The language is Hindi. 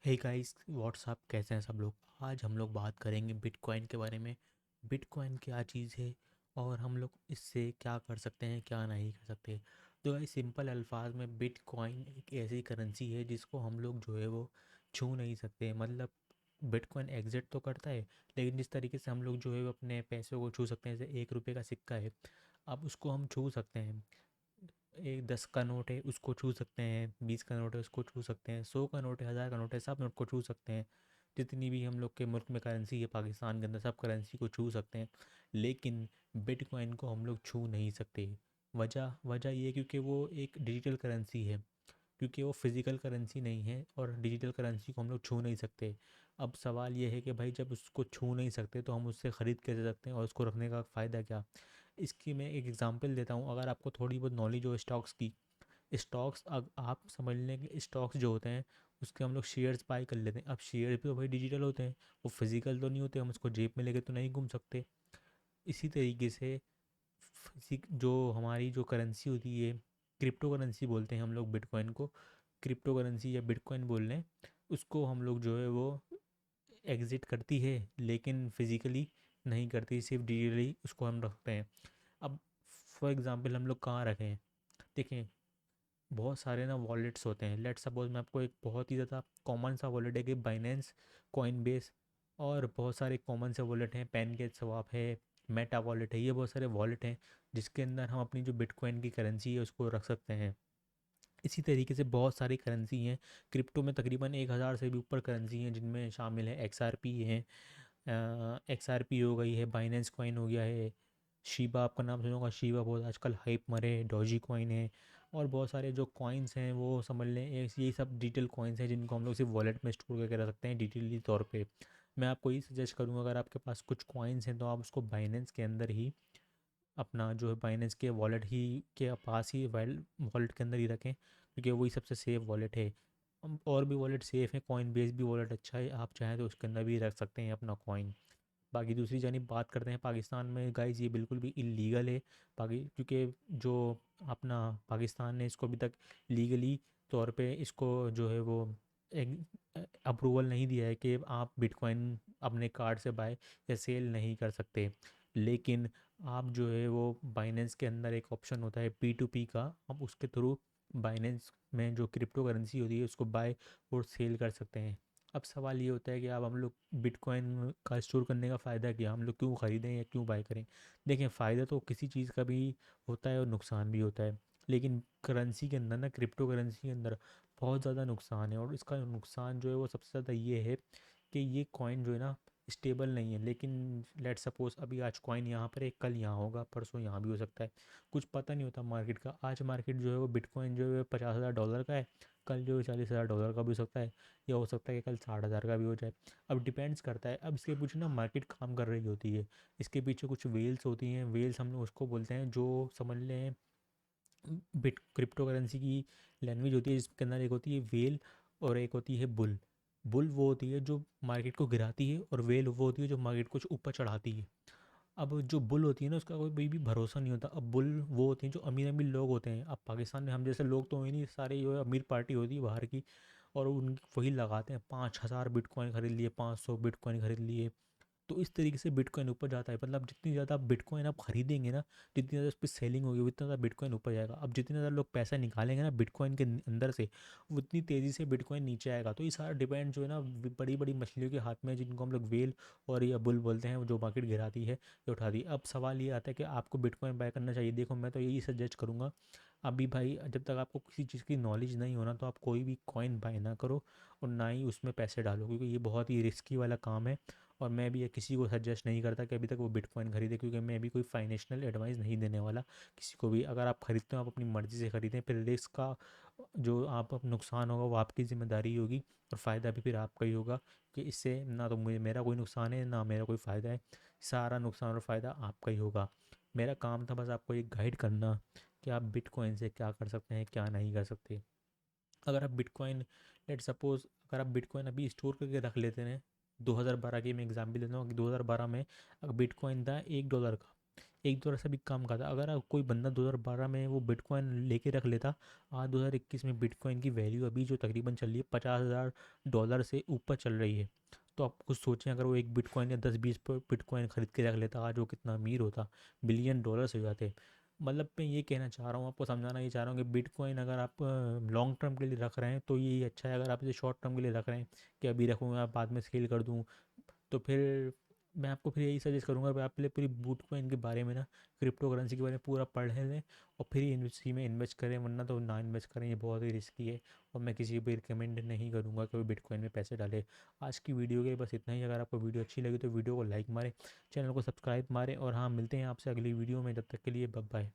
हे गाइस व्हाट्सअप, कैसे हैं सब लोग। आज हम लोग बात करेंगे बिटकॉइन के बारे में। बिटकॉइन क्या चीज़ है और हम लोग इससे क्या कर सकते हैं, क्या नहीं कर सकते। तो गाइस सिंपल अल्फाज में बिटकॉइन एक ऐसी करेंसी है जिसको हम लोग जो है वो छू नहीं सकते। मतलब बिटकॉइन एग्जिट तो करता है, लेकिन जिस तरीके से हम लोग जो है वो अपने पैसों को छू सकते हैं, जैसे 1 रुपये का सिक्का है, अब उसको हम छू सकते हैं। एक 10 का नोट है उसको छू सकते हैं, 20 का नोट है उसको छू सकते हैं, 100 का नोट है, 1000 का नोट है, सब नोट को छू सकते हैं। जितनी भी हम लोग के मुल्क में करेंसी है पाकिस्तान के अंदर, सब करेंसी को छू सकते हैं। लेकिन बिटकॉइन को हम लोग छू नहीं सकते। वजह वजह ये है क्योंकि वो एक डिजिटल करेंसी है, क्योंकि वो फिज़िकल करेंसी नहीं है और डिजिटल करेंसी को हम लोग छू नहीं सकते। अब सवाल ये है कि भाई जब उसको छू नहीं सकते तो हम उससे ख़रीद कैसे सकते हैं और उसको रखने का फ़ायदा क्या। इसकी मैं एक एग्जांपल देता हूँ। अगर आपको थोड़ी बहुत नॉलेज हो स्टॉक्स की, स्टॉक्स अब आप समझ लें कि स्टॉक्स जो होते हैं उसके हम लोग शेयर्स बाय कर लेते हैं। अब शेयर भी तो भाई डिजिटल होते हैं, वो फिजिकल तो नहीं होते, हम उसको जेब में लेके तो नहीं घूम सकते। इसी तरीके से जो हमारी जो करेंसी होती है, क्रिप्टो करेंसी बोलते हैं हम लोग बिटकॉइन को, क्रिप्टो करेंसी या बिटकॉइन बोल रहे हैं, उसको हम लोग जो है वो एग्जिट करती है, लेकिन फिजिकली नहीं करती, सिर्फ डिजिटली उसको हम रखते हैं। अब फॉर एग्ज़ाम्पल हम लोग कहाँ रखें, देखें बहुत सारे ना वॉलेट्स होते हैं। लेट सपोज मैं आपको एक बहुत ही ज़्यादा कॉमन सा वॉलेट है कि बाइनेंस, कॉइनबेस, और बहुत सारे कॉमन से वॉलेट हैं, पैनकेक स्वैप है, मेटा वॉलेट है, ये बहुत सारे वॉलेट हैं जिसके अंदर हम अपनी जो बिटकॉइन की करेंसी है उसको रख सकते हैं। इसी तरीके से बहुत सारी करेंसी हैं। क्रिप्टो में तकरीबन 1000 से भी ऊपर करेंसी हैं, जिनमें शामिल है XRP है, XRP हो गई है, बाइनेंस कॉइन हो गया है, शीबा, आपका नाम सुना होगा, शीबा बहुत आजकल हाइप मरे, डॉजी कॉइन है, और बहुत सारे जो कॉइन्स हैं वो समझ लें यही सब डिजिटल कॉइन्स हैं जिनको हम लोग सिर्फ वॉलेट में स्टोर करके रख सकते हैं डिजिटली तौर पे। मैं आपको ये सजेस्ट करूँगा, अगर आपके पास कुछ कॉइन्स हैं तो आप उसको बाइनेंस के अंदर ही, अपना जो है बाइनेंस के वॉलेट ही के पास ही, वॉलेट के अंदर ही रखें, क्योंकि वही सबसे सेफ वॉलेट है। और भी वॉलेट सेफ़ है, कॉइन बेस भी वॉलेट अच्छा है, आप चाहें तो उसके अंदर भी रख सकते हैं अपना कॉइन। बाकी दूसरी जानिब बात करते हैं पाकिस्तान में, गाइस ये बिल्कुल भी इलीगल है। क्योंकि जो अपना पाकिस्तान ने इसको अभी तक लीगली तौर पे इसको जो है वो एक अप्रूवल नहीं दिया है कि आप बिटकॉइन अपने कार्ड से बाय या सेल नहीं कर सकते। लेकिन आप जो है वो बाइनेंस के अंदर एक ऑप्शन होता है P2P का, आप उसके थ्रू बाइनेंस में जो क्रिप्टो करेंसी होती है उसको बाय और सेल कर सकते हैं। अब सवाल ये होता है कि अब हम लोग बिटकॉइन का स्टोर करने का फ़ायदा क्या, हम लोग क्यों ख़रीदें या क्यों बाय करें। देखें, फ़ायदा तो किसी चीज़ का भी होता है और नुकसान भी होता है, लेकिन करेंसी के अंदर ना, क्रिप्टो करेंसी के अंदर बहुत ज़्यादा नुकसान है। और इसका नुकसान जो है वो सबसे ज़्यादा ये है कि ये कॉइन जो है ना स्टेबल नहीं है। लेकिन लेट सपोज अभी आज कॉइन यहाँ पर है, कल यहाँ होगा, परसों यहाँ भी हो सकता है, कुछ पता नहीं होता मार्केट का। आज मार्केट जो है वो बिटकॉइन जो है $50,000 का है, कल जो है $40,000 का भी हो सकता है, या हो सकता है कि कल 60,000 का भी हो जाए। अब डिपेंड्स करता है, अब इसके पीछे ना मार्केट काम कर रही होती है, इसके पीछे कुछ वेल्स होती हैं। वेल्स हम लोग उसको बोलते हैं जो समझ लें बिट क्रिप्टो करेंसी की लैंग्वेज होती है, जिसके अंदर एक होती है वेल और एक होती है बुल। बुल वो होती है जो मार्केट को गिराती है, और वेल वो होती है जो मार्केट को ऊपर चढ़ाती है। अब जो बुल होती है ना उसका कोई भी भरोसा नहीं होता। अब बुल वो होती हैं जो अमीर अमीर लोग होते हैं। अब पाकिस्तान में हम जैसे लोग तो ही नहीं, सारे जो है अमीर पार्टी होती है बाहर की, और उन वही लगाते हैं, 5,000 बिटकॉइन खरीद लिए, 500 बिटकॉइन खरीद लिए। तो इस तरीके से बिटकॉइन ऊपर जाता है। मतलब जितनी ज़्यादा बिटकॉइन आप खरीदेंगे ना, जितनी ज़्यादा उस पर सेलिंग होगी, उतना ज़्यादा बिटकॉइन ऊपर जाएगा। अब जितने ज़्यादा लोग पैसा निकालेंगे ना बिटकॉइन के अंदर से, उतनी तेज़ी से बिटकॉइन नीचे आएगा। तो ये सारा डिपेंड जो है ना बड़ी बड़ी मछलियों के हाथ में है, जिनको हम लोग वेल और या बुल बोलते हैं, जो मार्केट गिराती है या उठाती है। अब सवाल ये आता है कि आपको बिटकॉइन बाय करना चाहिए। देखो मैं तो यही सजेस्ट करूँगा, अभी भाई जब तक आपको किसी चीज़ की नॉलेज नहीं होना, तो आप कोई भी कॉइन बाय ना करो और ना ही उसमें पैसे डालो, क्योंकि ये बहुत ही रिस्की वाला काम है। और मैं भी ये किसी को सजेस्ट नहीं करता कि अभी तक वो बिटकॉइन खरीदे, क्योंकि मैं भी कोई फाइनेंशियल एडवाइस नहीं देने वाला किसी को भी। अगर आप खरीदते हो आप अपनी मर्ज़ी से खरीदें, फिर रिस्क का जो आप नुकसान होगा वो आपकी ज़िम्मेदारी होगी, और फ़ायदा भी फिर आपका ही होगा। कि इससे ना तो मुझे मेरा कोई नुकसान है ना मेरा कोई फ़ायदा है, सारा नुकसान और फ़ायदा आपका ही होगा। मेरा काम था बस आपको एक गाइड करना कि आप बिटकॉइन से क्या कर सकते हैं, क्या नहीं कर सकते। अगर आप बिटकॉइन, लेट सपोज अगर आप बिटकॉइन अभी स्टोर करके रख लेते हैं, 2012 की मैं एग्जाम्पल देता हूँ कि 2012 में अगर बिटकॉइन था $1 का, एक दो से भी कम का था। अगर कोई बंदा 2012 में वो बिटकॉइन लेके रख लेता, आज 2021 में बिटकॉइन की वैल्यू अभी जो तकरीबन चल रही है $50,000 से ऊपर चल रही है। तो आप कुछ सोचें, अगर वो एक बिटकॉइन या 10-20 बिटकॉइन खरीद के रख लेता, आज वो कितना अमीर होता, बिलियन डॉलर्स हो जाते। मतलब मैं ये कहना चाह रहा हूँ, आपको समझाना ये चाह रहा हूँ कि बिटकॉइन अगर आप लॉन्ग टर्म के लिए रख रहे हैं तो ये अच्छा है। अगर आप इसे शॉर्ट टर्म के लिए रख रहे हैं कि अभी रखूँगा बाद में सेल कर दूँ, तो फिर मैं आपको फिर यही सजेस्ट करूँगा कि आप पहले पूरी बिटकॉइन के बारे में ना, क्रिप्टो करेंसी के बारे में पूरा पढ़ लें और फिर ही इसी में इन्वेस्ट करें, वरना तो ना इन्वेस्ट करें, ये बहुत ही रिस्की है। और मैं किसी को भी रिकमेंड नहीं करूँगा कि वो बिटकॉइन में पैसे डाले। आज की वीडियो के लिए बस इतना ही। अगर आपको वीडियो अच्छी लगी तो वीडियो को लाइक मारें, चैनल को सब्सक्राइब मारें, और हाँ, मिलते हैं आपसे अगली वीडियो में। जब तक के लिए बाय बाय।